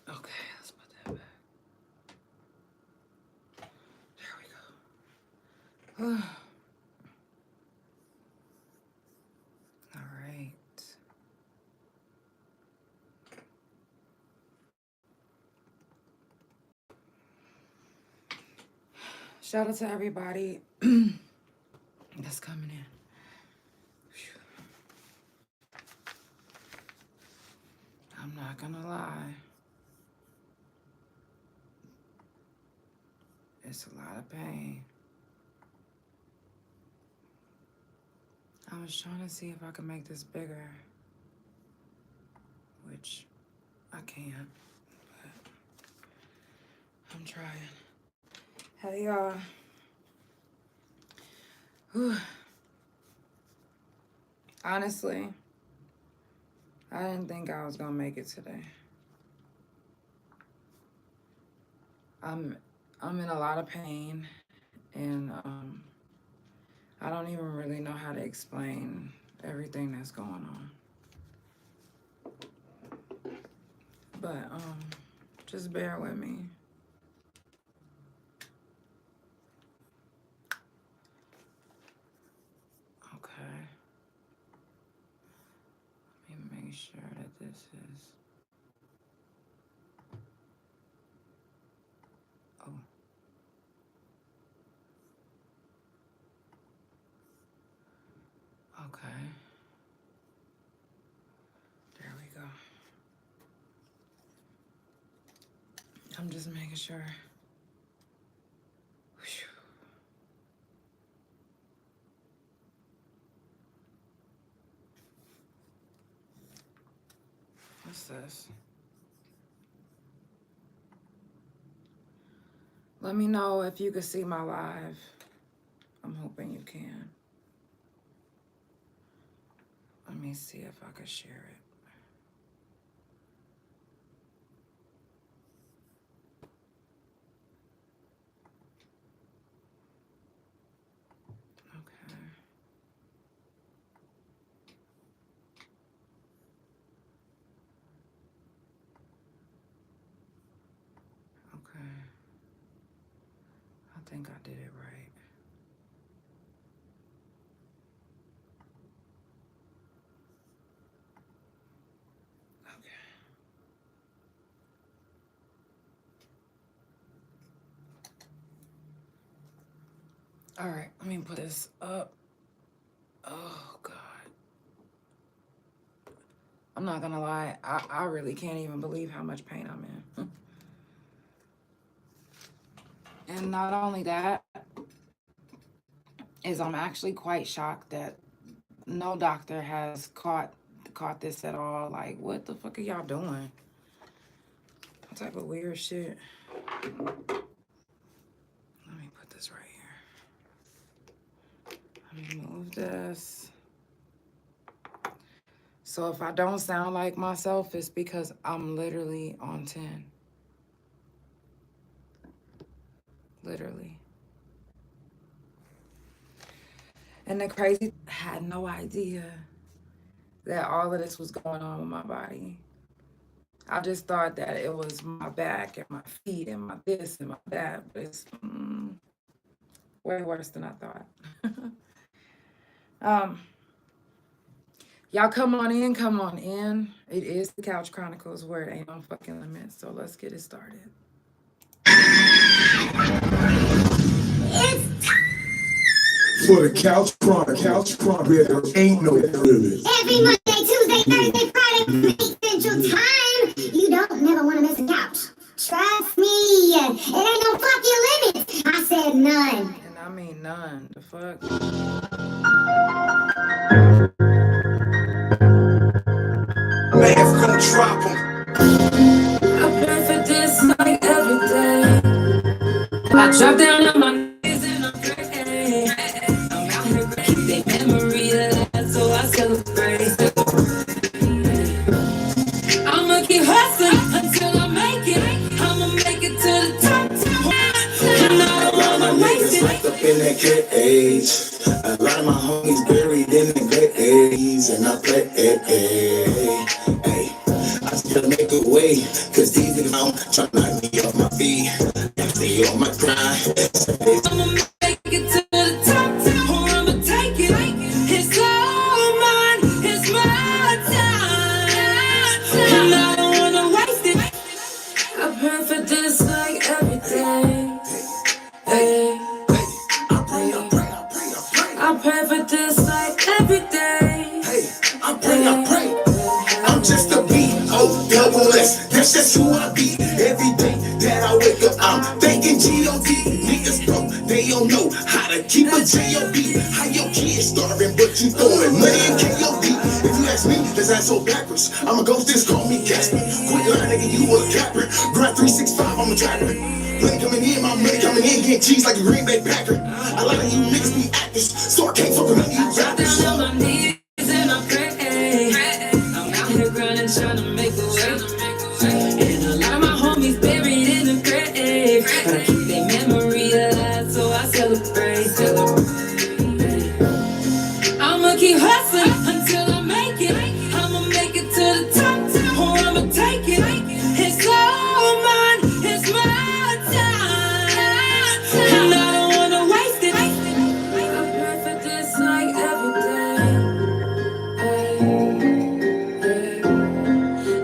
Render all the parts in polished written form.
Okay, let's put that back. There we go. All right. Shout out to everybody that's coming in. I'm not gonna lie. It's a lot of pain. I was trying to see if I could make this bigger, which I can't, but I'm trying. Hey, y'all. Whew. Honestly, I didn't think I was gonna make it today. I'm in a lot of pain, and I don't even really know how to explain everything that's going on. But just bear with me. Okay. Let me make sure that this is. Oh. Okay. There we go. I'm just making sure. Whew. What's this? Let me know if you can see my live. I'm hoping you can. Let me see if I can share it. Okay. Okay. I think I did it right. Okay. All right, let me put this up. Oh, God. I'm not gonna lie, I really can't even believe how much pain I'm in. And not only that, is I'm actually quite shocked that no doctor has caught this at all. Like, what the fuck are y'all doing? What type of weird shit? Let me put this right here. Let me move this. So if I don't sound like myself, it's because I'm literally on 10. Literally. And the crazy, I had no idea that all of this was going on with my body. I just thought that it was my back and my feet and my this and my that, but it's way worse than I thought. Y'all come on in. It is the Couch Chronicles where it ain't no fucking limits. So let's get it started. It's for the Couch Chronicles, where there ain't no limits. Every Monday, Tuesday, Thursday, Friday, 8 Central Time. You don't never want to miss a couch. Trust me, it ain't no fucking limits. I said none. And I mean none. The fuck? Man's gonna drop him. I pray for this like every day. I drop down on my knees and I'm praying. I'm out here to keep the memory of that, so I celebrate. I'ma keep hustling until I make it. I'ma make it to the top. And I don't wanna waste it. Locked up in that cage. A lot of my homies buried in the graves, and I play. I still make a way, cause these are my trying to knock me off my feet. Gotta stay on my grind. I'ma make it to the top, or I'ma take it. It's all mine, it's my time, and I don't wanna waste it. I pray for this like every day. Hey. I pray for this like every day. Hey, I pray. I'm just a B-O-double-S. That's just who I be. Every day that I wake up, I'm thanking G.O.D. Niggas broke, they don't know how to keep a J.O.B. How your kids starving, but you throwing money in K.O.D. If you ask me, cause I'm so backwards, I'm a ghost, just call me Casper. Quit lying, nigga, you a capper. Grind 365, I'm a trapper. Money coming in, my money coming in, getting cheese like a Green Bay Packer. A lot of you niggas be actors, so I can't fuck with none of you rappers. Down on my knees and I pray. I'm out here grinding, trying to make a way. And a lot of my homies buried in the grave. But I keep their memory alive, so I celebrate. I'ma keep hustling until I make it. I'ma make it to the top, or I'ma take it. It's all mine, it's my time, and I don't wanna waste it. I pray for this like every day.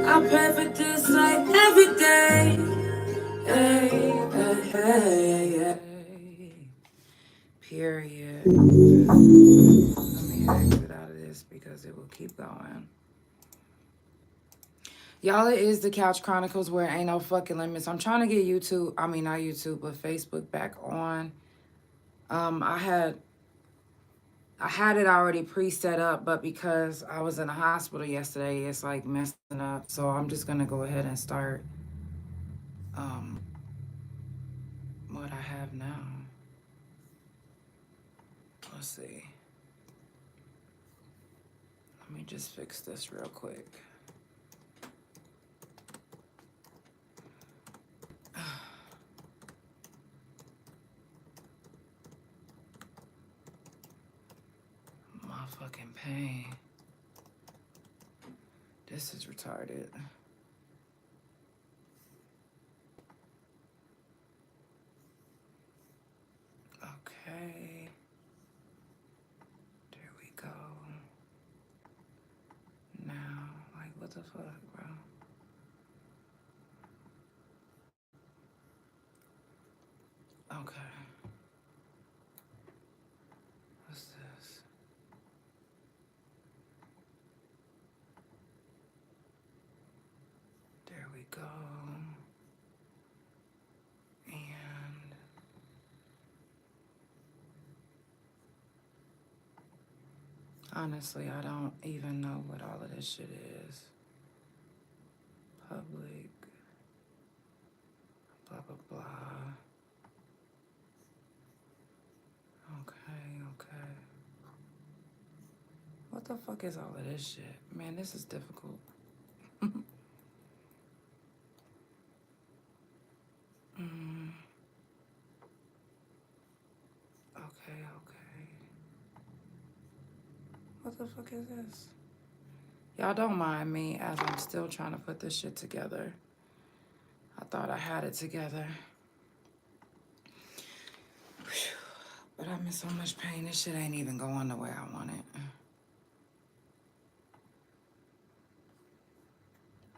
I pray for this like every day. Period. Let me exit out of this because it will keep going. Y'all, it is the Couch Chronicles where it ain't no fucking limits. I'm trying to get YouTube, I mean not YouTube, but Facebook back on. I had it already pre-set up, but because I was in the hospital yesterday, it's like messing up. So I'm just gonna go ahead and start what I have now. Let's see. Let me just fix this real quick. My fucking pain. This is retarded. Okay. There we go. Now, like, what the fuck, bro? Okay. What's this? There we go. And honestly, I don't even know what all of this shit is. Public. Blah, blah, blah. Okay. What the fuck is all of this shit? Man, this is difficult. Okay. What the fuck is this? Y'all don't mind me as I'm still trying to put this shit together. I thought I had it together. Whew. But I'm in so much pain. This shit ain't even going the way I want it.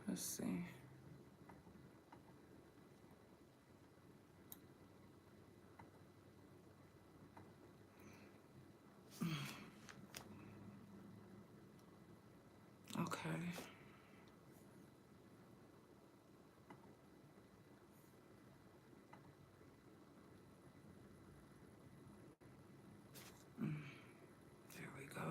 Let's see. Okay. There we go.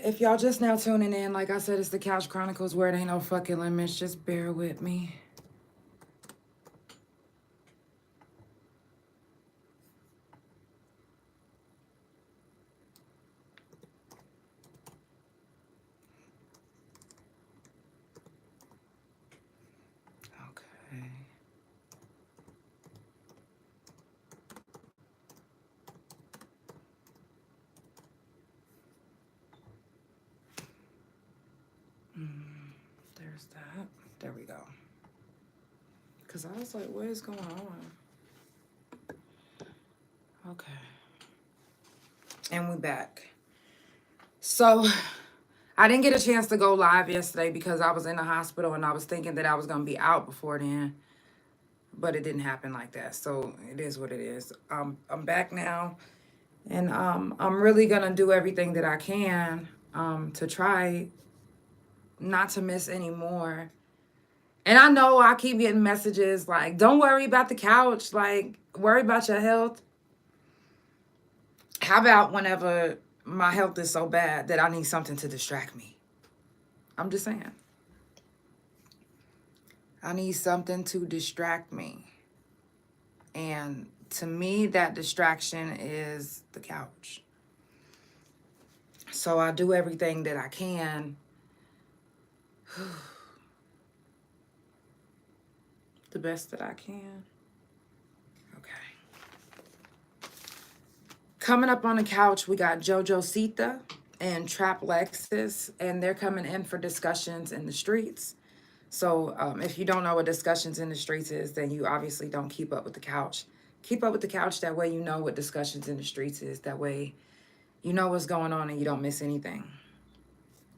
If y'all just now tuning in, like I said, it's the Couch Chronicles where it ain't no fucking limits. Just bear with me. Okay. There's that. There we go. Because I was like, what is going on? Okay. And we back. So I didn't get a chance to go live yesterday because I was in the hospital and I was thinking that I was going to be out before then. But it didn't happen like that. So it is what it is. I'm back now. And I'm really going to do everything that I can to try not to miss any more. And I know I keep getting messages like, don't worry about the couch. Like, worry about your health. How about whenever my health is so bad that I need something to distract me? I'm just saying. I need something to distract me. And to me, that distraction is the couch. So I do everything that I can. The best that I can. Okay. Coming up on the couch, we got JoJo Sita and Trap Lexus, and they're coming in for discussions in the streets. So if you don't know what discussions in the streets is, then you obviously don't keep up with the couch. Keep up with the couch. That way you know what discussions in the streets is. That way you know what's going on and you don't miss anything.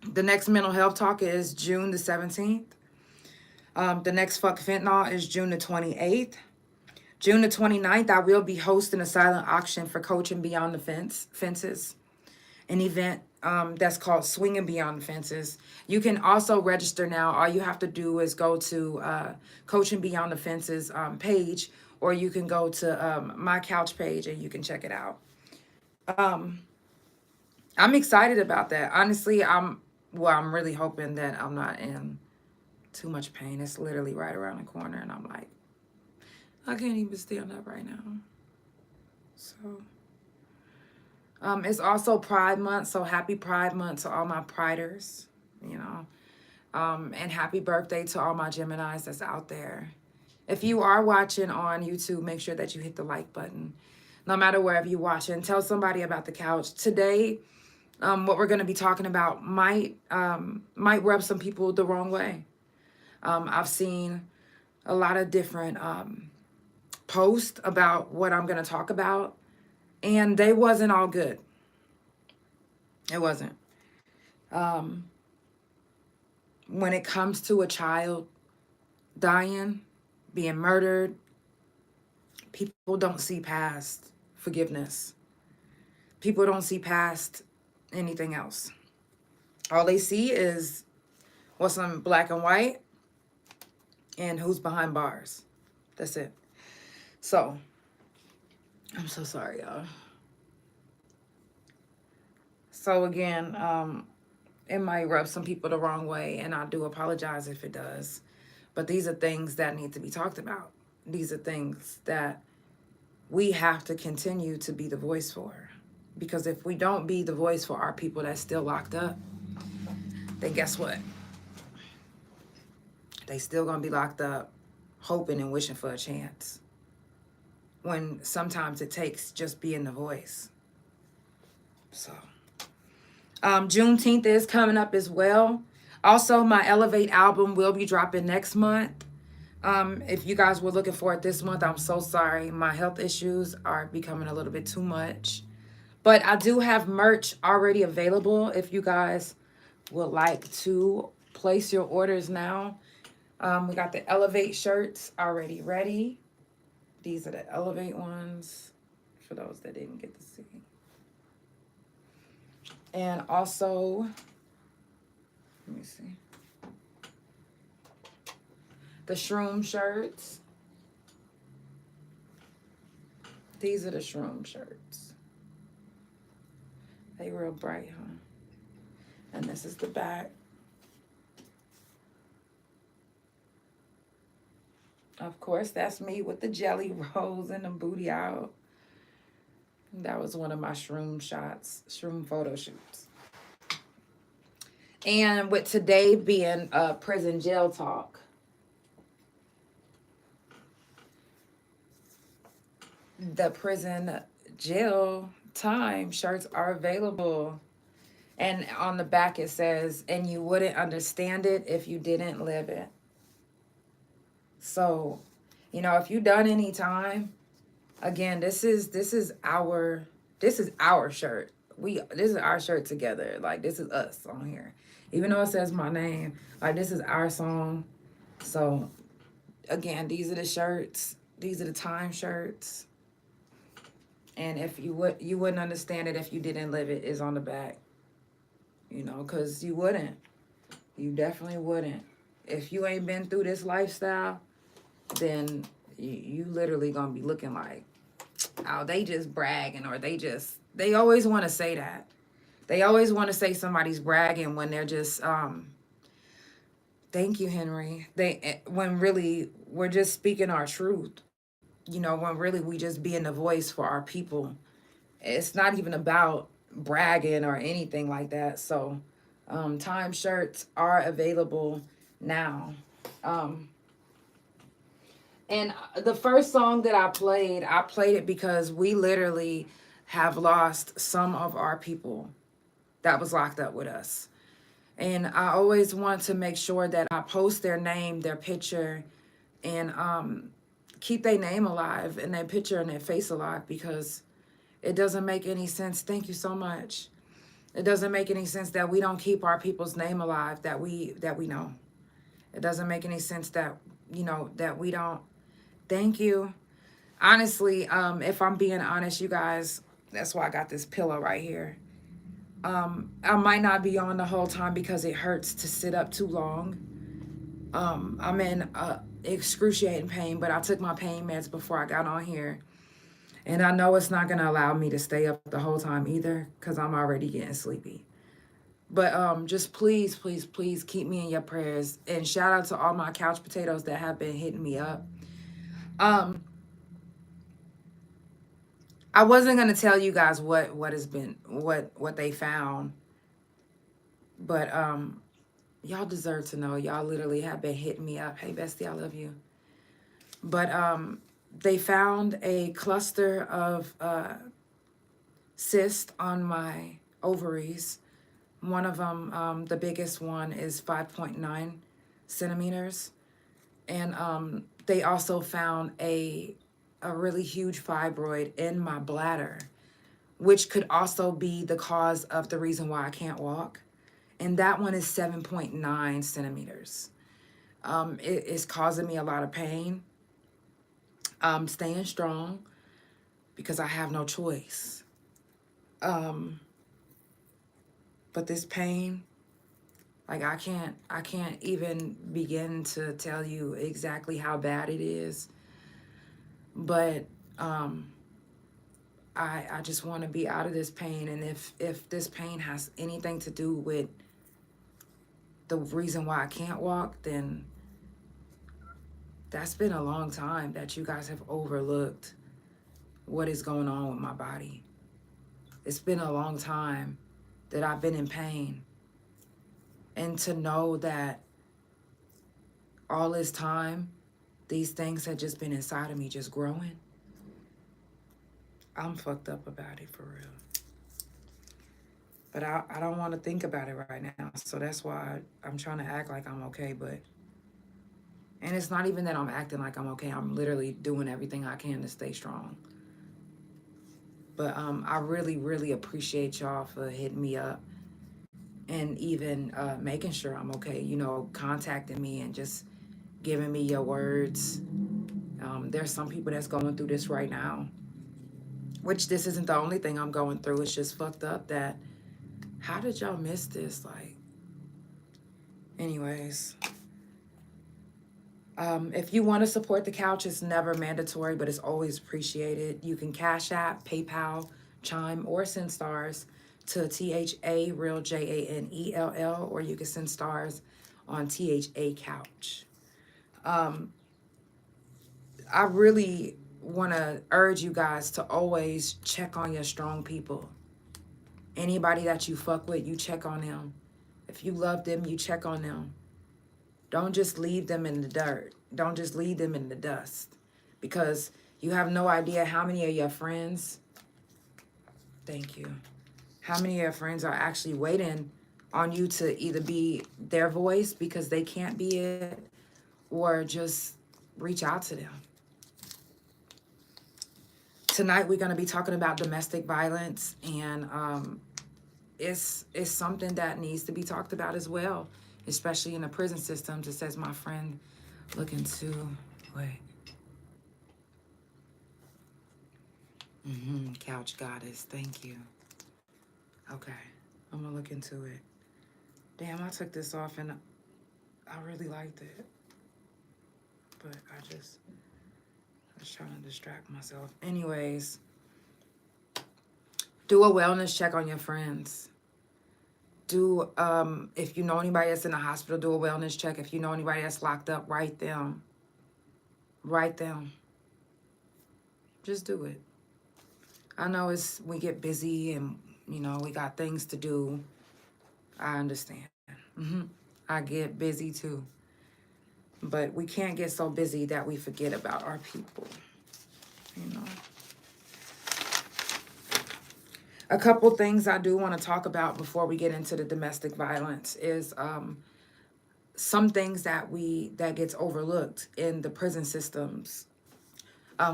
The next mental health talk is June the 17th. The next Fuck Fentanyl is June the 28th. June the 29th, I will be hosting a silent auction for Coaching Beyond the Fences, an event that's called Swinging Beyond the Fences. You can also register now. All you have to do is go to Coaching Beyond the Fences page, or you can go to my couch page and you can check it out. I'm excited about that. Honestly, I'm really hoping that I'm not in too much pain. It's literally right around the corner, and I'm like, I can't even stand up right now. So, it's also Pride Month, so happy Pride Month to all my Priders, you know. And happy birthday to all my Geminis that's out there. If you are watching on YouTube, make sure that you hit the like button. No matter wherever you're watching, tell somebody about the couch. Today, what we're going to be talking about might rub some people the wrong way. I've seen a lot of different posts about what I'm going to talk about, and they wasn't all good. It wasn't. When it comes to a child dying, being murdered, people don't see past forgiveness. People don't see past anything else. All they see is what's on black and white and who's behind bars. That's it. So, I'm so sorry, y'all. So again, it might rub some people the wrong way, and I do apologize if it does. But these are things that need to be talked about. These are things that we have to continue to be the voice for. Because if we don't be the voice for our people that's still locked up, then guess what? They still gonna be locked up, hoping and wishing for a chance. When sometimes it takes just being the voice. So, Juneteenth is coming up as well. Also, my Elevate album will be dropping next month. If you guys were looking for it this month, I'm so sorry. My health issues are becoming a little bit too much. But I do have merch already available if you guys would like to place your orders now. We got the Elevate shirts already ready. These are the Elevate ones for those that didn't get to see. And also, let me see. The Shroom shirts. These are the Shroom shirts. They real bright, huh? And this is the back. Of course, that's me with the jelly rolls and the booty out. That was one of my Shroom shots, Shroom photo shoots. And with today being prison jail talk, the prison jail time shirts are available. And on the back it says, and you wouldn't understand it if you didn't live it. So, if you done any time, again, this is our shirt. This is our shirt together. Like, this is us on here. Even though it says my name, like, this is our song. So again, these are the shirts. These are the time shirts. And if you wouldn't understand it if you didn't live it is on the back. Because you wouldn't. You definitely wouldn't. If you ain't been through this lifestyle, then you literally gonna be looking like, oh, they just bragging, or they always want to say that. They always want to say somebody's bragging when they're just, thank you, Henry. When really we're just speaking our truth. When really we just being the voice for our people. It's not even about bragging or anything like that. So time shirts are available now. And the first song that I played it because we literally have lost some of our people that was locked up with us. And I always want to make sure that I post their name, their picture, and keep their name alive and their picture and their face alive, because it doesn't make any sense. Thank you so much. It doesn't make any sense that we don't keep our people's name alive that we know. It doesn't make any sense that, that we don't. Thank you. Honestly, if I'm being honest, you guys, that's why I got this pillow right here. I might not be on the whole time because it hurts to sit up too long. I'm in excruciating pain, but I took my pain meds before I got on here. And I know it's not going to allow me to stay up the whole time either, because I'm already getting sleepy. But just please, please, please keep me in your prayers. And shout out to all my couch potatoes that have been hitting me up. I wasn't going to tell you guys what they found. But y'all deserve to know. Y'all literally have been hitting me up. Hey, bestie, I love you. But they found a cluster of cysts on my ovaries. One of them, the biggest one, is 5.9 centimeters. And they also found a really huge fibroid in my bladder, which could also be the cause of the reason why I can't walk. And that one is 7.9 centimeters. It is causing me a lot of pain. I'm staying strong because I have no choice. But this pain, like, I can't even begin to tell you exactly how bad it is. But I just want to be out of this pain. And if this pain has anything to do with the reason why I can't walk, then that's been a long time that you guys have overlooked what is going on with my body. It's been a long time that I've been in pain. And to know that all this time, these things have just been inside of me, just growing, I'm fucked up about it, for real. But I don't want to think about it right now. So that's why I'm trying to act like I'm okay. And it's not even that I'm acting like I'm okay. I'm literally doing everything I can to stay strong. But I really, really appreciate y'all for hitting me up and even making sure I'm okay. Contacting me and just giving me your words. There's some people that's going through this right now, which this isn't the only thing I'm going through. It's just fucked up that, how did y'all miss this? Like, anyways. If you want to support the couch, it's never mandatory, but it's always appreciated. You can Cash App, PayPal, Chime, or send stars to THA Real JANELL, or you can send stars on THA Couch. I really want to urge you guys to always check on your strong people. Anybody that you fuck with, you check on them. If you love them, you check on them. Don't just leave them in the dirt. Don't just leave them in the dust. Because You have no idea how many of your friends, thank you, how many of your friends are actually waiting on you to either be their voice because they can't be it, or just reach out to them. Tonight we're going to be talking about domestic violence, and it's something that needs to be talked about as well, especially in the prison systems. It says, my friend looking to, wait. Couch goddess, thank you. Okay, I'm gonna look into it. Damn, I took this off and I really liked it, but I was trying to distract myself. Anyways, do a wellness check on your friends. Do, if you know anybody that's in the hospital, do a wellness check. If you know anybody that's locked up, write them. Write them. Just do it. I know we get busy and, you know, we got things to do. I understand. I get busy too. But we can't get so busy that we forget about our people, you know. A couple things I do want to talk about before we get into the domestic violence is some things that gets overlooked in the prison systems,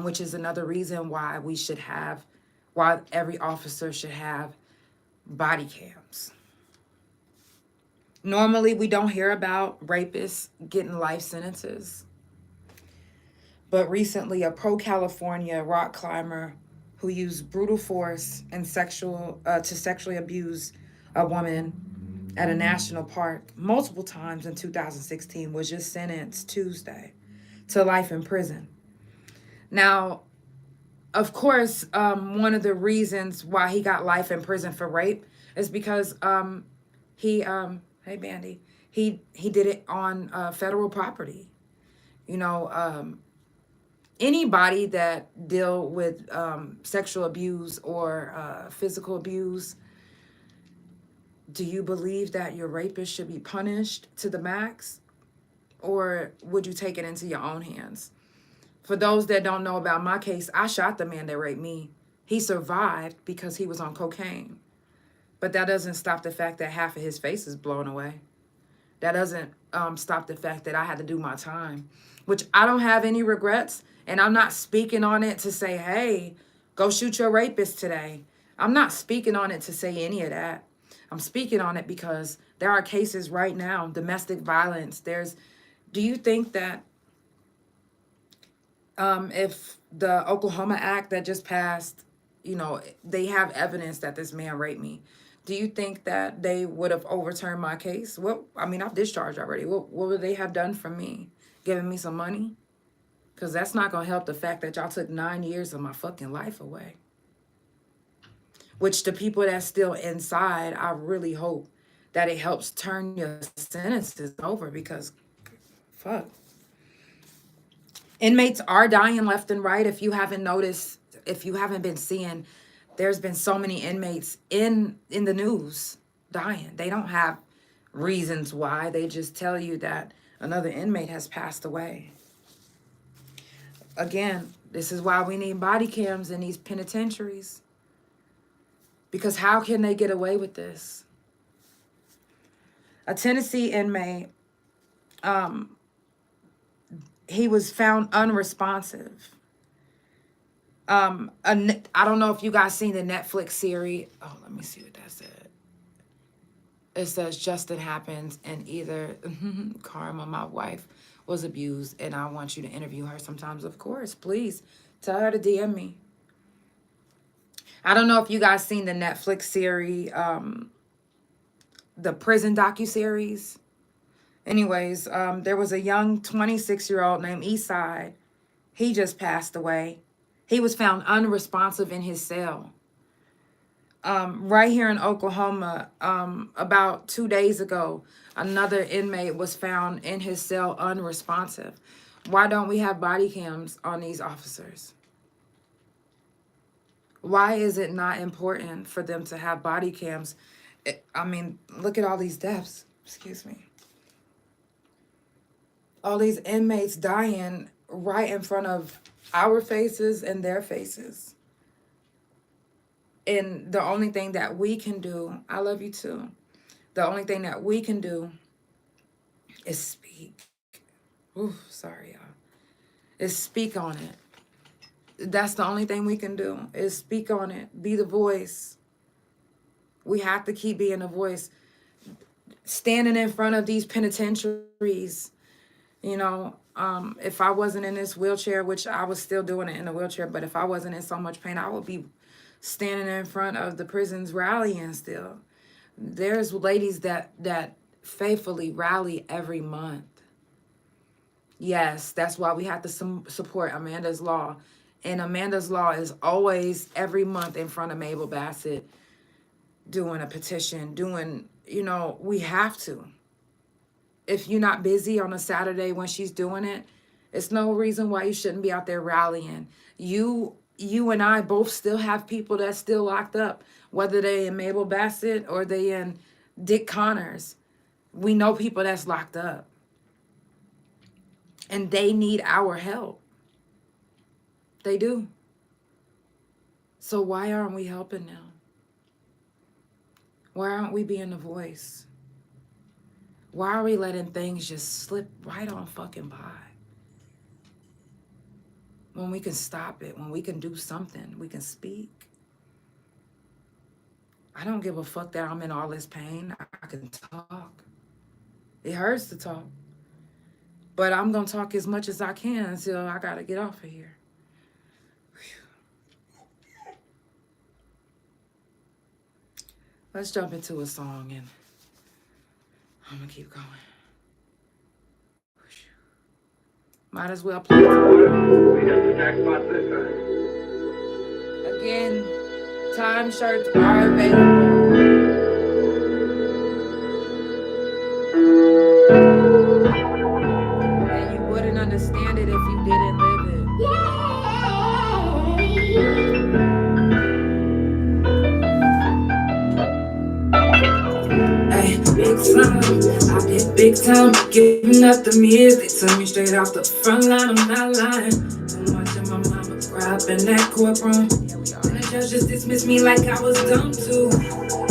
which is another reason why why every officer should have body cams. Normally, we don't hear about rapists getting life sentences. But recently, a pro-California rock climber who used brutal force and to sexually abuse a woman at a national park multiple times in 2016 was just sentenced Tuesday to life in prison. Now, of course, one of the reasons why he got life in prison for rape is because hey Bandy, he did it on federal property. You know, anybody that deal with sexual abuse or physical abuse, do you believe that your rapist should be punished to the max, or would you take it into your own hands? For those that don't know about my case, I shot the man that raped me. He survived because he was on cocaine. But that doesn't stop the fact that half of his face is blown away. That doesn't stop the fact that I had to do my time, which I don't have any regrets. And I'm not speaking on it to say, hey, go shoot your rapist today. I'm not speaking on it to say any of that. I'm speaking on it because there are cases right now, domestic violence. Do you think that if the Oklahoma Act that just passed, you know, they have evidence that this man raped me, do you think that they would have overturned my case? I've discharged already. What would they have done for me? Giving me some money? Because that's not going to help the fact that y'all took 9 years of my fucking life away. Which the people that's still inside, I really hope that it helps turn your sentences over, because fuck. Inmates are dying left and right. If you haven't noticed, if you haven't been seeing, there's been so many inmates in the news dying. They don't have reasons why. They just tell you that another inmate has passed away. Again, this is why we need body cams in these penitentiaries. Because how can they get away with this? A Tennessee inmate, he was found unresponsive. I don't know if you guys seen the Netflix series. Oh, let me see what that said. It says Justin happens and either Karma, my wife, was abused, and I want you to interview her sometimes. Of course, please tell her to DM me. I don't know if you guys seen the Netflix series, the prison docuseries. Anyways, there was a young 26-year-old named Eastside. He just passed away. He was found unresponsive in his cell. Right here in Oklahoma, about 2 days ago, another inmate was found in his cell unresponsive. Why don't we have body cams on these officers? Why is it not important for them to have body cams? Look at all these deaths. Excuse me. All these inmates dying right in front of our faces and their faces. And the only thing that we can do, I love you too. The only thing that we can do is speak. Ooh, sorry, y'all. Is speak on it. That's the only thing we can do is speak on it. Be the voice. We have to keep being a voice. Standing in front of these penitentiaries, you know, if I wasn't in this wheelchair, which I was still doing it in a wheelchair, but if I wasn't in so much pain, I would be standing in front of the prisons rallying still. There's ladies that faithfully rally every month. Yes, that's why we have to support Amanda's Law. And Amanda's Law is always every month in front of Mabel Bassett doing a petition, we have to. If you're not busy on a Saturday when she's doing it, it's no reason why you shouldn't be out there rallying. You and I both still have people that's still locked up, whether they in Mabel Bassett or they in Dick Connors. We know people that's locked up. And they need our help. They do. So why aren't we helping them? Why aren't we being a voice? Why are we letting things just slip right on fucking by? When we can stop it, when we can do something, we can speak. I don't give a fuck that I'm in all this pain. I can talk. It hurts to talk. But I'm going to talk as much as I can until I got to get off of here. Let's jump into a song and I'm going to keep going. Might as well play. We have the jackpot this time. Again, time shirts are available. And you wouldn't understand it if you didn't live it. Hey, big time, I did big time, giving up the years. They took me straight off the front line, I'm not lying. Too much of my mama cry up in that courtroom. And the judge just dismissed me like I was dumb too.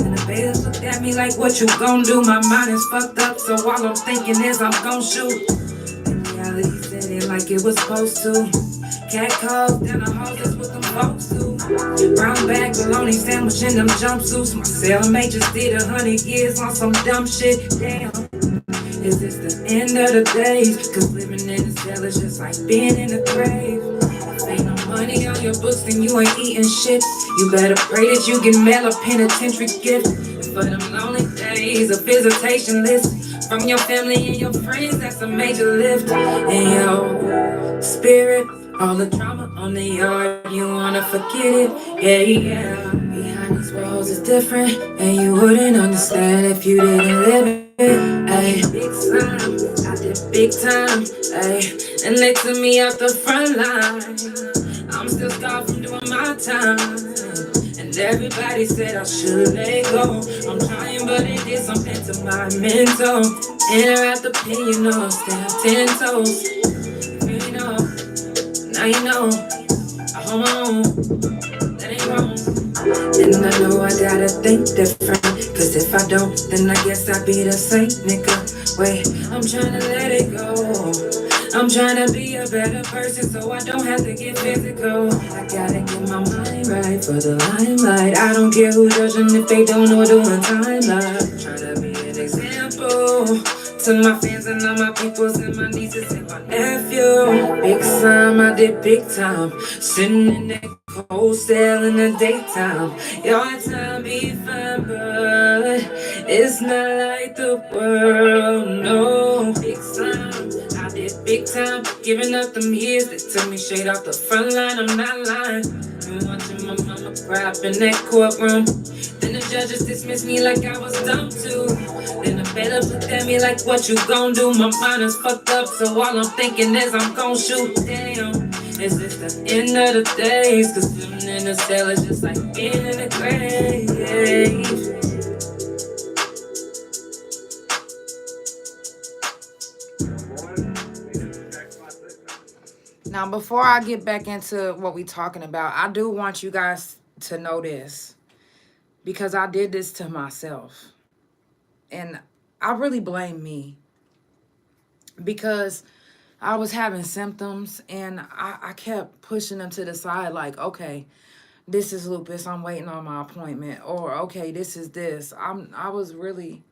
And the bailiff looked at me like, what you gon' do? My mind is fucked up, so all I'm thinking is I'm gon' shoot. And reality said it like it was supposed to. Cat calls down the hall, that's what them folks do. Brown bag, bologna sandwich in them jumpsuits. My cellmate just did 100 years on some dumb shit. Damn, is this the end of the days? Cause living in the cell is just like being in the grave. If ain't no money on your books, then you ain't eating shit. You better pray that you get mail a penitentiary gift. And for them lonely days, a visitation list from your family and your friends, that's a major lift. And your spirit, all the drama on the yard, you wanna forget it, yeah. Behind these walls is different, and you wouldn't understand if you didn't live it. Ay, big time, I did big time, ay, and they took me out the front line. I'm still scarred from doing my time, and everybody said I should let go. I'm trying, but it did something to my mental. Interact the pin, you know I'm still 10 toes. You know. Now you know, I hold my own, that ain't wrong. And I know I gotta think different, cause if I don't, then I guess I'd be the same nigga. Wait, I'm tryna let it go. I'm tryna be a better person so I don't have to get physical. I gotta get my mind right for the limelight. I don't care who judging if they don't know doing timeline. Tryna be an example to my fans and all my peoples and my nieces and my nephew. Big time, I did big time. Sitting in that cold cell in the daytime. Your time be fine, but it's not like the world, no. Big time, I did big time. Giving up them years that took me straight off the front line, I'm not lying. Been watching my mama cry up in that courtroom. Then the judges dismissed me like I was dumb too. Then the bailiff looked at me like, what you gon' do? My mind is fucked up, so all I'm thinking is I'm gon' shoot. Damn, is this the end of the days? Cause living in the cell is just like being in the grave. Now, before I get back into what we're talking about, I do want you guys to know this, because I did this to myself. And I really blame me, because I was having symptoms and I kept pushing them to the side, like, okay, this is lupus, I'm waiting on my appointment. Or, okay, this is this. I was really,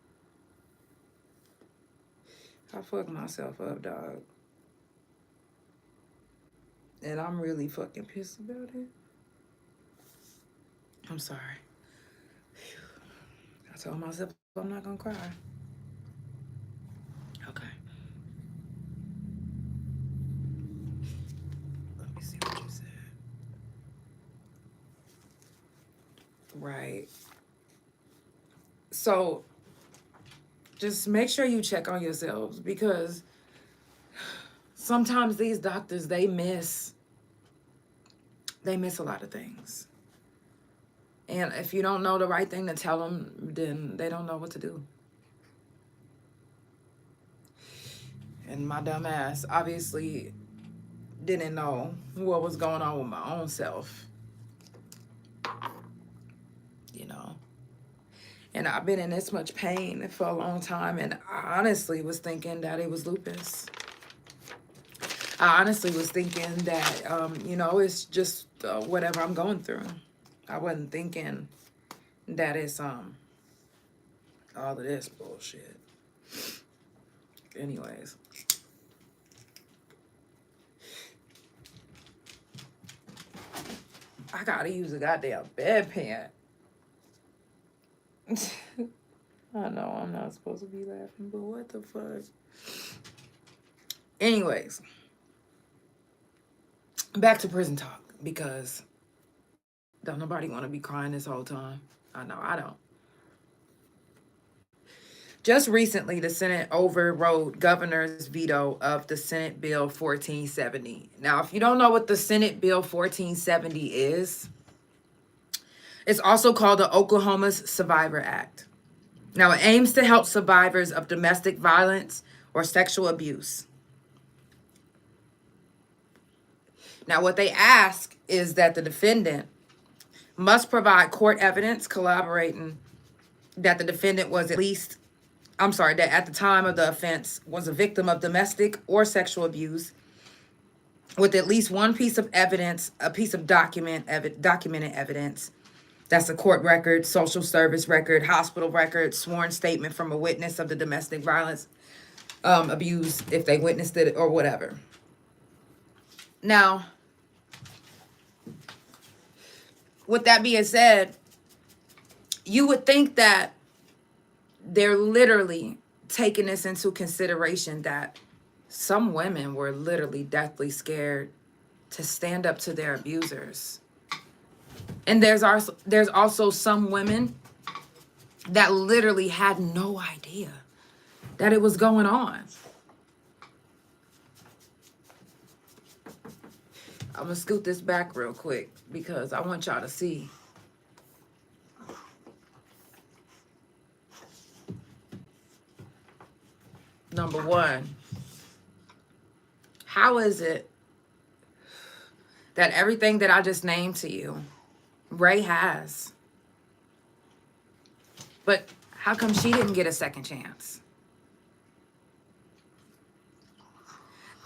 I fucked myself up, dog. And I'm really fucking pissed about it. I'm sorry. I told myself I'm not gonna cry. Okay. Let me see what you said. Right. So just make sure you check on yourselves, because sometimes these doctors, they miss a lot of things. And if you don't know the right thing to tell them, then they don't know what to do. And my dumb ass obviously didn't know what was going on with my own self. You know. And I've been in this much pain for a long time, and I honestly was thinking that it was lupus. I honestly was thinking that, it's just whatever I'm going through. I wasn't thinking that it's all of this bullshit. Anyways. I gotta use a goddamn bedpan. I know I'm not supposed to be laughing, but what the fuck? Anyways. Back to prison talk, because don't nobody want to be crying this whole time. I know I don't. Just recently, the Senate overrode governor's veto of the Senate Bill 1470. Now, if you don't know what the Senate Bill 1470 is, it's also called the Oklahoma's Survivor Act. Now, it aims to help survivors of domestic violence or sexual abuse. Now, what they ask is that the defendant must provide court evidence corroborating that the defendant was that at the time of the offense was a victim of domestic or sexual abuse, with at least one piece of evidence, a piece of documented evidence. That's a court record, social service record, hospital record, sworn statement from a witness of the domestic violence abuse, if they witnessed it or whatever. Now, with that being said, you would think that they're literally taking this into consideration, that some women were literally deathly scared to stand up to their abusers. And there's also some women that literally had no idea that it was going on. I'm going to scoot this back real quick because I want y'all to see. Number one, how is it that everything that I just named to you, Ray has, but how come she didn't get a second chance?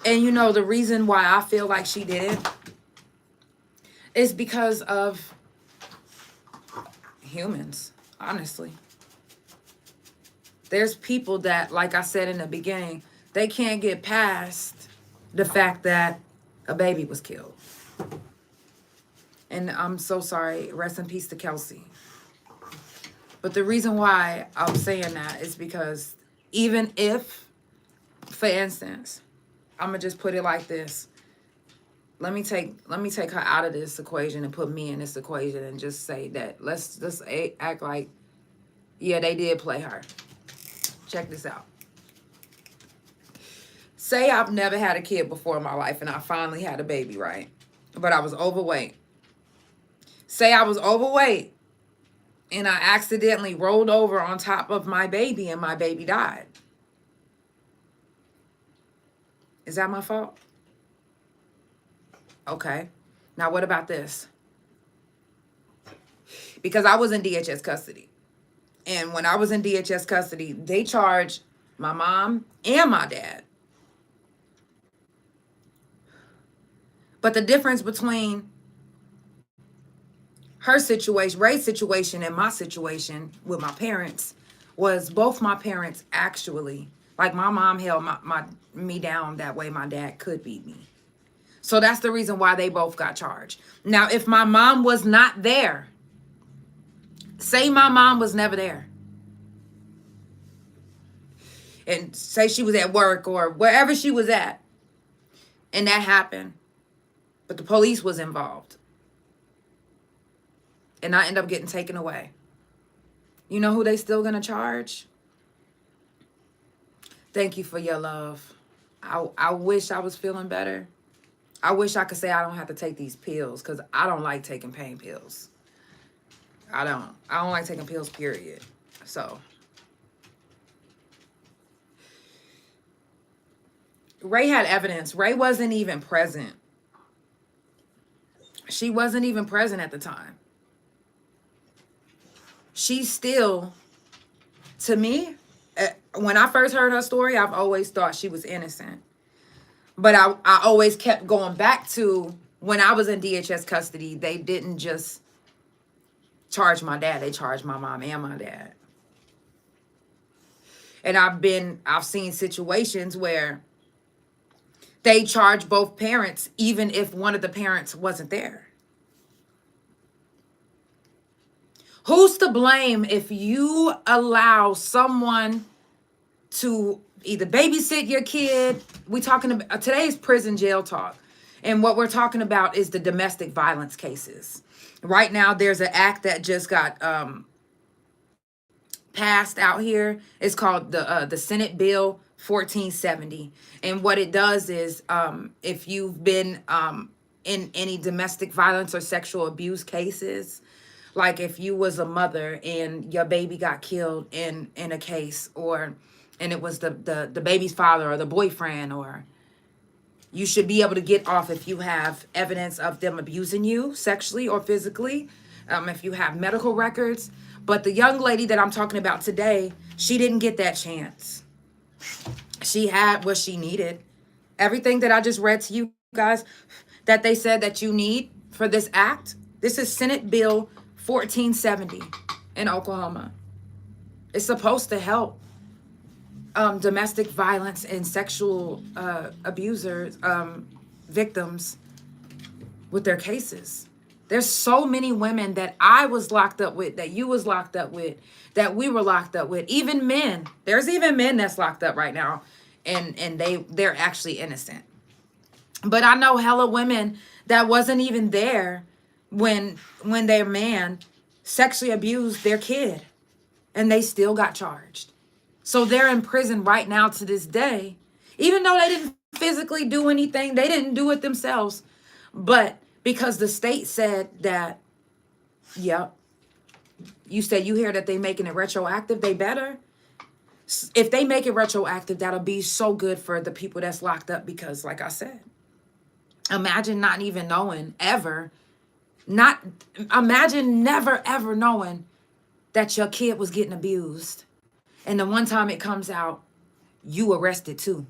And you know, the reason why I feel like she didn't is because of humans, honestly. There's people that, like I said in the beginning, they can't get past the fact that a baby was killed. And I'm so sorry. Rest in peace to Kelsey. But the reason why I'm saying that is because even if, for instance, I'm going to just put it like this. Let me take her out of this equation and put me in this equation and just say that let's just act like, yeah, they did play her. Check this out. Say I've never had a kid before in my life and I finally had a baby, right? But I was overweight. Say I was overweight and I accidentally rolled over on top of my baby and my baby died. Is that my fault? Okay. Now, what about this? Because I was in DHS custody. And when I was in DHS custody, they charged my mom and my dad. But the difference between her situation, Ray's situation, and my situation with my parents was both my parents actually, like my mom held me down that way my dad could beat me. So that's the reason why they both got charged. Now, if my mom was not there, say my mom was never there, and say she was at work or wherever she was at, and that happened, but the police was involved, and I end up getting taken away, you know who they still gonna charge? Thank you for your love. I wish I was feeling better. I wish I could say I don't have to take these pills, because I don't like taking pain pills. I don't like taking pills, period. So Ray had evidence. Ray wasn't even present. She wasn't even present at the time. She still, to me, when I first heard her story, I've always thought she was innocent. But I always kept going back to when I was in DHS custody, they didn't just charge my dad, they charged my mom and my dad. And I've seen situations where they charge both parents, even if one of the parents wasn't there. Who's to blame if you allow someone to either babysit your kid? We talking about today's prison jail talk. And what we're talking about is the domestic violence cases. Right now, there's an act that just got passed out here. It's called the Senate Bill 1470. And what it does is if you've been in any domestic violence or sexual abuse cases, like if you was a mother and your baby got killed in a case, and it was the baby's father or the boyfriend, or you should be able to get off if you have evidence of them abusing you sexually or physically, if you have medical records. But the young lady that I'm talking about today, she didn't get that chance. She had what she needed. Everything that I just read to you guys that they said that you need for this act, this is Senate Bill 1470 in Oklahoma. It's supposed to help domestic violence and sexual abusers, victims with their cases. There's so many women that I was locked up with, that you was locked up with, that we were locked up with, even men. There's even men that's locked up right now, and they're actually innocent. But I know hella women that wasn't even there when their man sexually abused their kid, and they still got charged. So they're in prison right now to this day, even though they didn't physically do anything, they didn't do it themselves, but because the state said that, yep, you said you hear that they making it retroactive, they better. If they make it retroactive, that'll be so good for the people that's locked up, because like I said, imagine not even knowing imagine never ever knowing that your kid was getting abused. And the one time it comes out, you arrested too.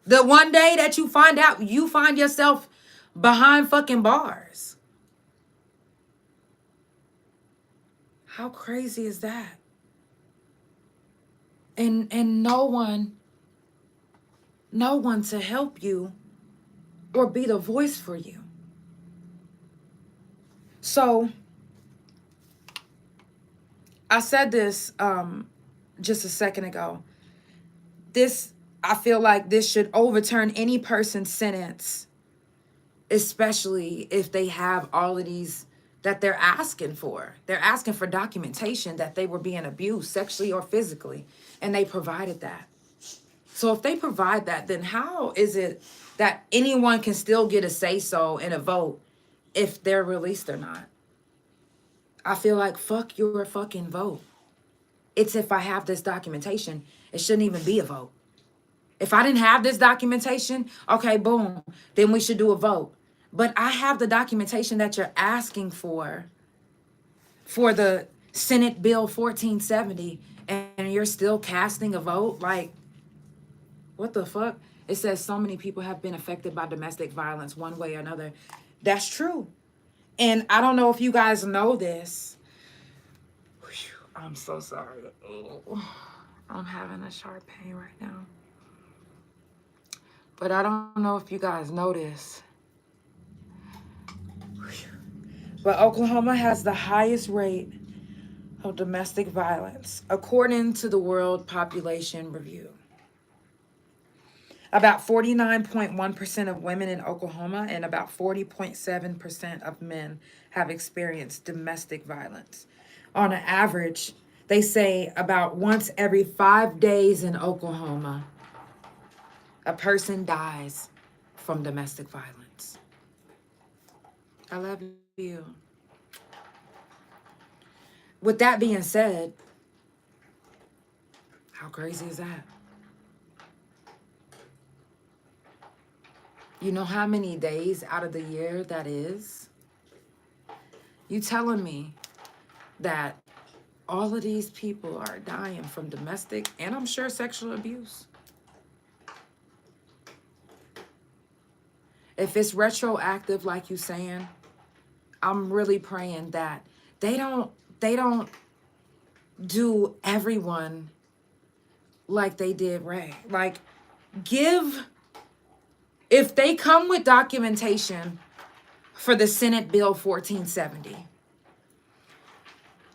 The one day that you find out, you find yourself behind fucking bars. How crazy is that? And no one to help you or be the voice for you. So I said this just a second ago. I feel like this should overturn any person's sentence, especially if they have all of these that they're asking for. They're asking for documentation that they were being abused sexually or physically, and they provided that. So if they provide that, then how is it that anyone can still get a say-so in a vote if they're released or not? I feel like fuck your fucking vote. It's if I have this documentation, it shouldn't even be a vote. If I didn't have this documentation, okay, boom, then we should do a vote. But I have the documentation that you're asking for the Senate Bill 1470, and you're still casting a vote? Like, what the fuck? It says so many people have been affected by domestic violence one way or another. That's true. And I don't know if you guys know this. I'm so sorry. Oh, I'm having a sharp pain right now. But I don't know if you guys know this. But Oklahoma has the highest rate of domestic violence, according to the World Population Review. About 49.1% of women in Oklahoma and about 40.7% of men have experienced domestic violence. On an average, they say about once every 5 days in Oklahoma, a person dies from domestic violence. I love you. With that being said, how crazy is that? You know how many days out of the year that is? You telling me that all of these people are dying from domestic and I'm sure sexual abuse? If it's retroactive, like you saying, I'm really praying that they don't do everyone like they did Ray. Like, if they come with documentation for the Senate Bill 1470,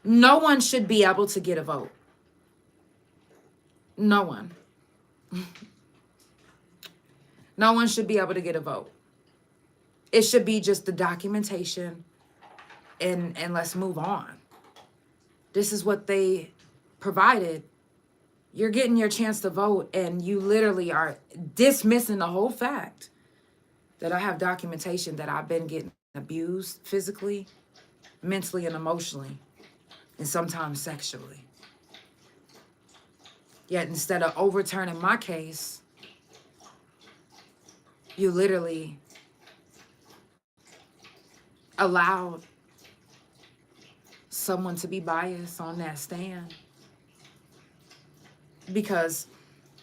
no one should be able to get a vote. No one. No one should be able to get a vote. It should be just the documentation and let's move on. This is what they provided. You're getting your chance to vote and you literally are dismissing the whole fact that I have documentation that I've been getting abused physically, mentally, and emotionally, and sometimes sexually. Yet instead of overturning my case, you literally allowed someone to be biased on that stand. Because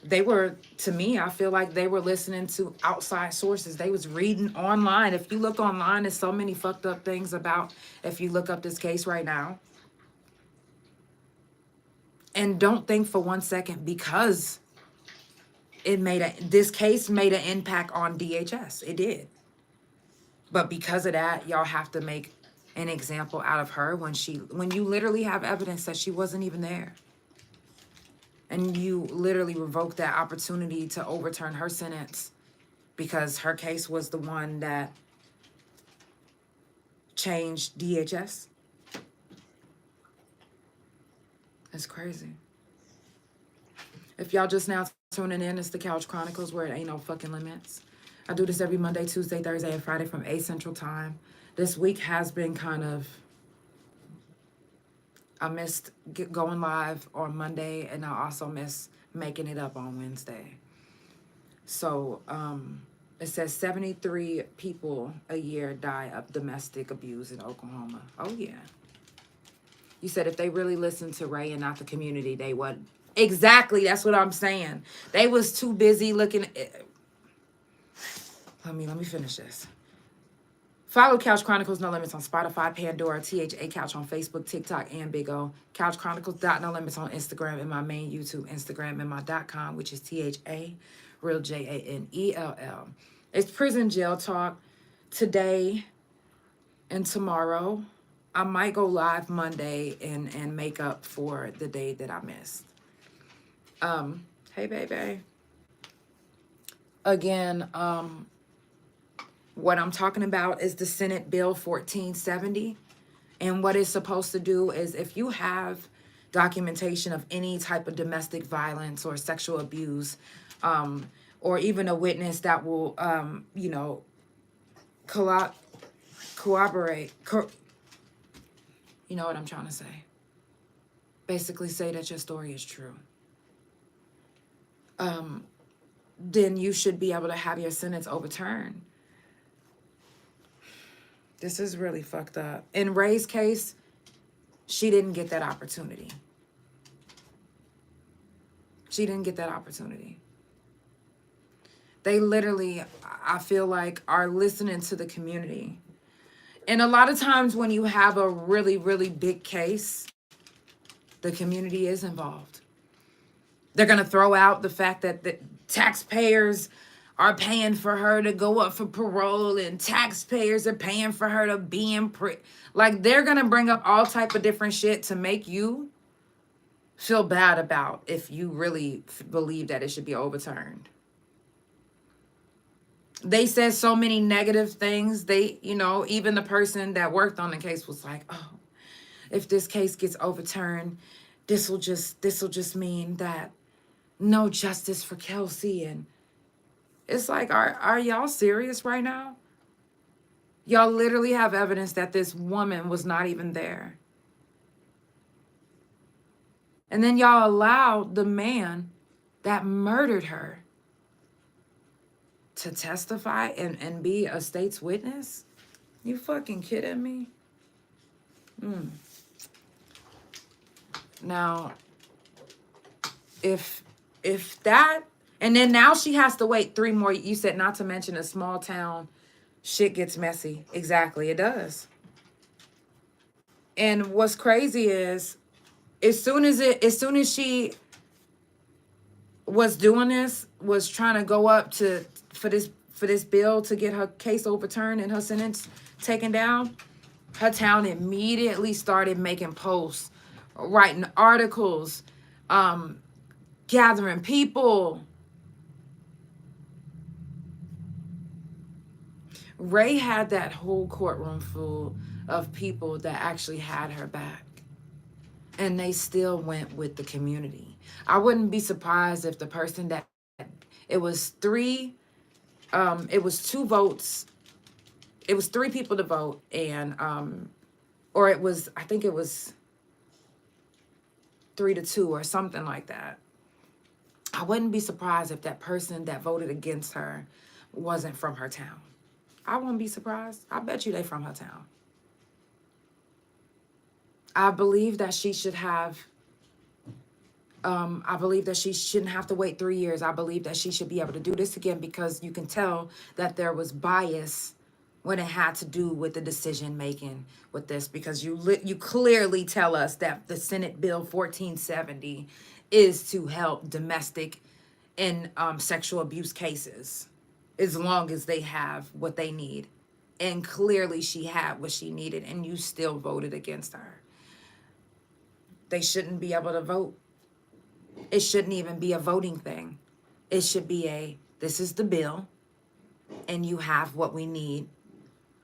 they were, to me, I feel like they were listening to outside sources. They was reading online. If you look online, there's so many fucked up things about, if you look up this case right now. And don't think for 1 second because this case made an impact on DHS. It did. But because of that, y'all have to make an example out of her when you literally have evidence that she wasn't even there. And you literally revoke that opportunity to overturn her sentence because her case was the one that changed DHS. That's crazy. If y'all just now tuning in, it's the Couch Chronicles where it ain't no fucking limits. I do this every Monday, Tuesday, Thursday, and Friday from 8 Central Time. This week has been kind of... I missed going live on Monday, and I also missed making it up on Wednesday. So it says 73 people a year die of domestic abuse in Oklahoma. Oh, yeah. You said if they really listened to Ray and not the community, they would. Exactly. That's what I'm saying. They was too busy looking at... Let me finish this. Follow Couch Chronicles No Limits on Spotify, Pandora, THA Couch on Facebook, TikTok, and Big O. Couch Chronicles No Limits on Instagram and my main YouTube Instagram and my .com, which is THA, real JANELL. It's prison jail talk today and tomorrow. I might go live Monday and make up for the day that I missed. Hey, baby. Again, what I'm talking about is the Senate Bill 1470. And what it's supposed to do is if you have documentation of any type of domestic violence or sexual abuse, or even a witness that will, corroborate, you know what I'm trying to say? Basically say that your story is true. Then you should be able to have your sentence overturned. This is really fucked up. In Ray's case, she didn't get that opportunity. She didn't get that opportunity. They literally, I feel like, are listening to the community. And a lot of times when you have a really, really big case, the community is involved. They're going to throw out the fact that the taxpayers are paying for her to go up for parole, and taxpayers are paying for her to be in prison. Like, they're going to bring up all type of different shit to make you feel bad about if you really believe that it should be overturned. They said so many negative things. They, you know, even the person that worked on the case was like, oh, if this case gets overturned, this will just mean that no justice for Kelsey. And it's like, are y'all serious right now? Y'all literally have evidence that this woman was not even there. And then y'all allowed the man that murdered her to testify and be a state's witness? You fucking kidding me? Now, if that, and then now she has to wait 3 more, you said not to mention a small town, shit gets messy. Exactly, it does. And what's crazy is, as soon as she was doing this, was trying to go up for this bill to get her case overturned and her sentence taken down, her town immediately started making posts, writing articles, gathering people. Ray had that whole courtroom full of people that actually had her back. And they still went with the community. I wouldn't be surprised if the person that, it was 2 votes. It was 3 people to vote, and or it was, I think it was 3-2 or something like that. I wouldn't be surprised if that person that voted against her wasn't from her town. I wouldn't be surprised. I bet you they from her town. I believe that she should have, I believe that she shouldn't have to wait 3 years. I believe that she should be able to do this again, because you can tell that there was bias when it had to do with the decision making with this, because you clearly tell us that the Senate Bill 1470 is to help domestic and sexual abuse cases, as long as they have what they need. And clearly she had what she needed, and you still voted against her. They shouldn't be able to vote. It shouldn't even be a voting thing. It should be this is the bill, and you have what we need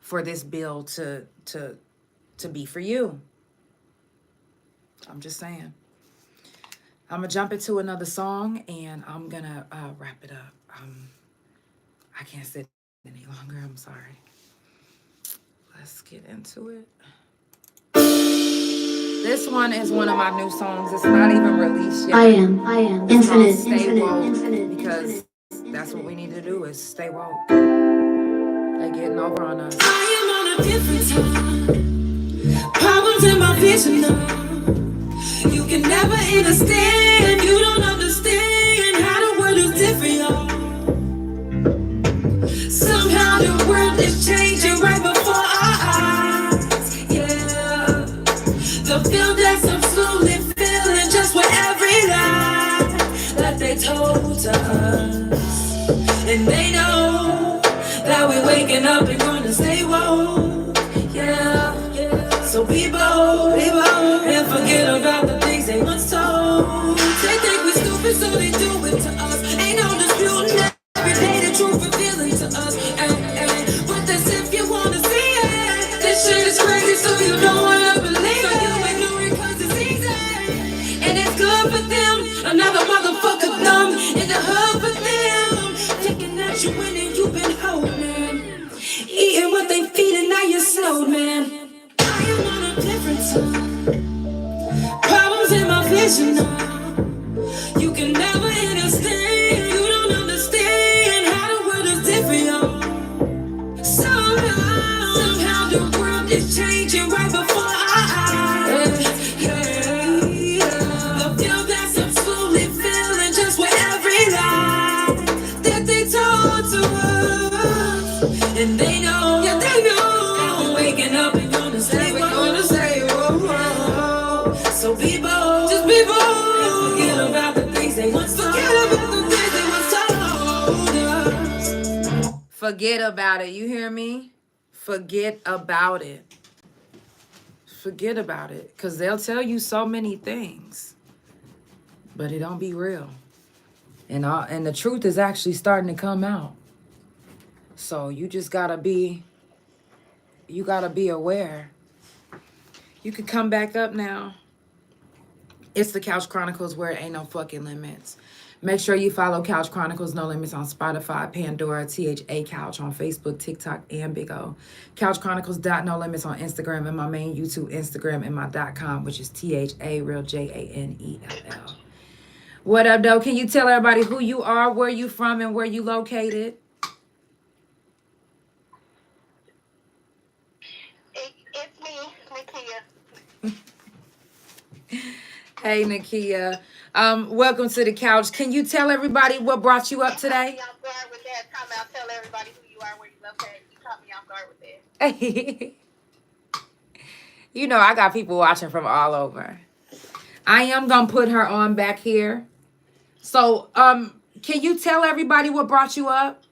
for this bill to be for you. I'm just saying. I'm going to jump into another song, and I'm going to wrap it up. I can't sit any longer. I'm sorry. Let's get into it. This one is one of my new songs. It's not even released yet. I am infinite, Stay woke, infinite, because that's what we need to do, is stay woke. They're getting over on us. I am on a different time. Problems in my vision now. You can never understand. You don't understand how the world is different, y'all. Somehow the world is changing right before our eyes. Yeah. The feel that I'm slowly feeling just with every lie that they told to us. And they know that we're waking up and gonna stay woke. Yeah. So be bold, and forget about the things they once told. They think we stupid, so they do it to us. Ain't no disputing that. Every day the truth revealing to us. But that's if you wanna see it. This shit is crazy, so you don't wanna believe it. So you ignore it 'cause it's easy, and it's good for them. Another motherfucker dumb in the hood for them. Thinking that you winning, you've been holding. Eating what they feeding, now you're slowed, man. I am on a different time. Problems in my vision now. You can never understand. You don't understand how the world is different, y'all. Somehow the Forget about it. You hear me? Forget about it. Forget about it. Because they'll tell you so many things, but it don't be real. And the truth is actually starting to come out. So you just gotta be aware. You can come back up now. It's the Couch Chronicles, where it ain't no fucking limits. Make sure you follow Couch Chronicles No Limits on Spotify, Pandora, THA Couch on Facebook, TikTok, and Big O. Couch Chronicles No Limits on Instagram, and my main YouTube Instagram, and my .com, which is THARealJANELL. What up, though? Can you tell everybody who you are, where you from, and where you located? It's me, Nakia. Hey, Nakia. Welcome to the couch. Can you tell everybody what brought you up today? You caught me off guard with that. Tell everybody who you are, where you located. You caught me off guard with that. You know, I got people watching from all over. I am going to put her on back here. So, can you tell everybody what brought you up?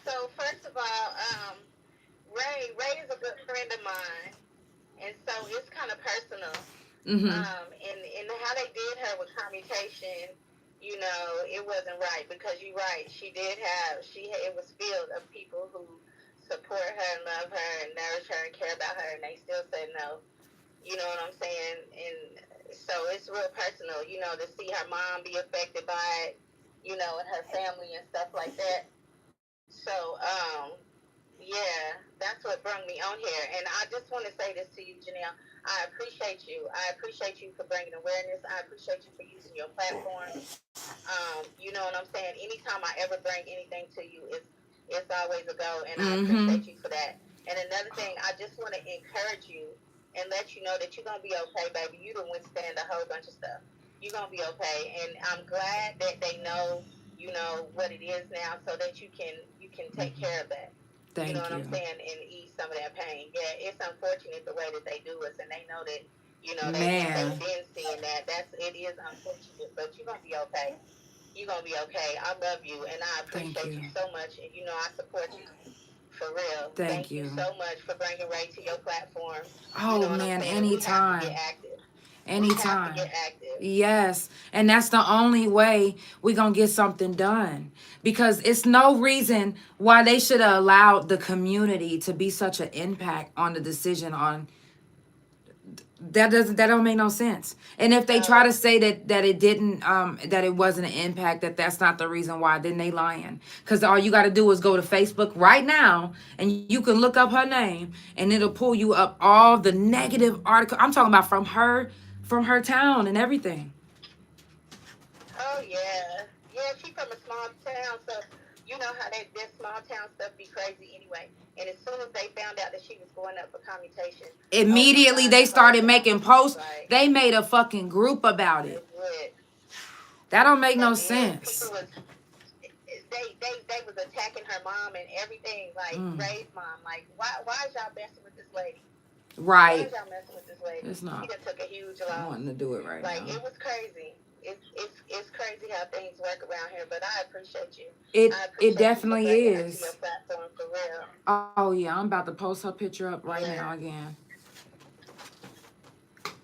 So first of all, Ray is a good friend of mine, and so it's kind of personal. Mm-hmm. And how they did her with commutation, you know, it wasn't right, because you're right. It was filled of people who support her and love her and nourish her and care about her, and they still said no. You know what I'm saying? And so it's real personal, you know, to see her mom be affected by it, you know, and her family and stuff like that. So, yeah, that's what brought me on here. And I just want to say this to you, Janelle. I appreciate you. I appreciate you for bringing awareness. I appreciate you for using your platform. You know what I'm saying? Anytime I ever bring anything to you, it's always a go, and I appreciate you for that. And another thing, I just want to encourage you and let you know that you're going to be okay, baby. You can withstand a whole bunch of stuff. You're going to be okay. And I'm glad that they know, you know, what it is now, so that you can take care of that. Thank you. Know what I'm saying? And ease some of that pain. Yeah, it's unfortunate the way that they do us, and they know that, you know, they've been seeing that. It is unfortunate, but you're going to be okay. You're going to be okay. I love you, and I appreciate you so much. And, you know, I support you. For real. Thank you so much for bringing Ray to your platform. Oh, you know, man, anytime. We have to get active. Anytime. We have to get active. Yes. And that's the only way we're going to get something done. Because it's no reason why they should have allowed the community to be such an impact on the decision on. That don't make no sense. And if they try to say that it didn't, that it wasn't an impact, that's not the reason why, then they lying. Because all you got to do is go to Facebook right now, and you can look up her name, and it'll pull you up all the negative articles. I'm talking about from her town and everything. Oh yeah, she's from a small town, so you know how that small town stuff be crazy anyway. And as soon as they found out that she was going up for commutation, immediately they started making posts. Like, they made a fucking group about it. That don't make no sense. They was attacking her mom and everything, like Ray's mom. Like, why is y'all messing with this lady? Right. Why is y'all messing with this lady? It's not. She done took a huge loss. I wanting to do it right now. Like, it was crazy. It's crazy how things work around here, but I appreciate you. It definitely is. Your platform, for real. Oh yeah, I'm about to post her picture up right now again.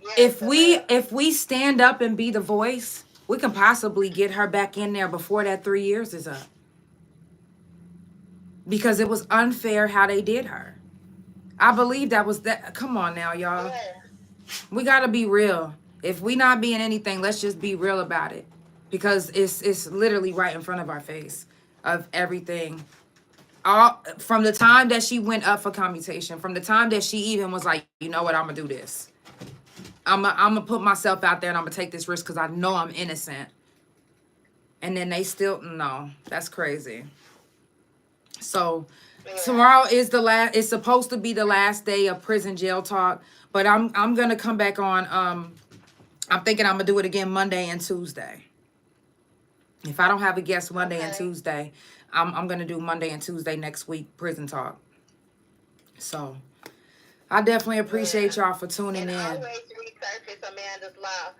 Yeah, if we stand up and be the voice, we can possibly get her back in there before that 3 years is up. Because it was unfair how they did her. I believe that was that. Come on now, y'all. Yeah. We gotta be real. If we not being anything, let's just be real about it. Because it's literally right in front of our face of everything. All from the time that she went up for commutation, from the time that she even was like, you know what, I'm gonna do this. I'm gonna put myself out there and I'm gonna take this risk because I know I'm innocent. And then they still, no, that's crazy. So tomorrow is it's supposed to be the last day of prison jail talk, but I'm gonna come back on. I'm thinking I'm gonna do it again Monday and Tuesday. If I don't have a guest Monday and Tuesday, I'm gonna do Monday and Tuesday next week, prison talk. So I definitely appreciate y'all for tuning in. Always resurface Amanda's Law,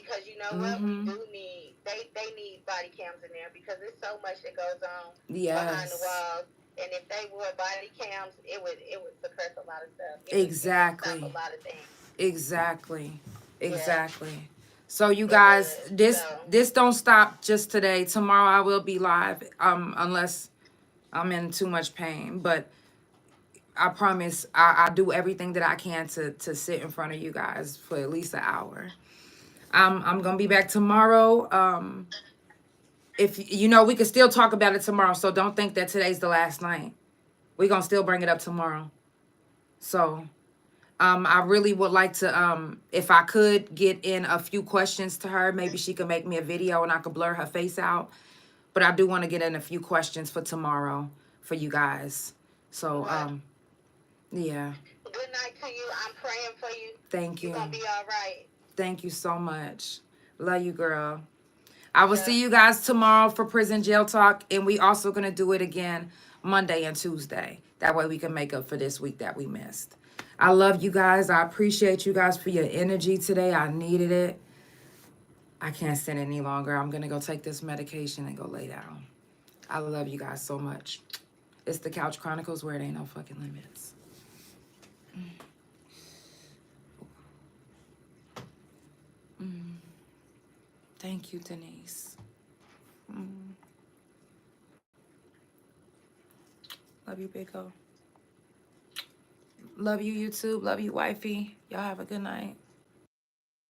because you know what, we do need, they need body cams in there because there's so much that goes on behind the Yes. walls. And if they wore body cams, it would suppress a lot of stuff. It would Exactly. stop a lot of things. Exactly. Yeah. Exactly. So you It guys, would. this So this don't stop just today. Tomorrow I will be live, unless I'm in too much pain. But I promise I do everything that I can to sit in front of you guys for at least an hour. I'm gonna be back tomorrow. If you know, we can still talk about it tomorrow. So don't think that today's the last night. We're gonna still bring it up tomorrow. So I really would like to, if I could get in a few questions to her, maybe she could make me a video and I could blur her face out. But I do want to get in a few questions for tomorrow for you guys. So, yeah. good night to you. I'm praying for you. Thank you. You're gonna be all right. Thank you so much. Love you, girl. I will Yeah. see you guys tomorrow for Prison Jail Talk. And we also going to do it again Monday and Tuesday. That way we can make up for this week that we missed. I love you guys. I appreciate you guys for your energy today. I needed it. I can't stand it any longer. I'm going to go take this medication and go lay down. I love you guys so much. It's the Couch Chronicles where it ain't no fucking limits. Thank you, Denise. Love you, Big O. Love you, YouTube. Love you, wifey. Y'all have a good night.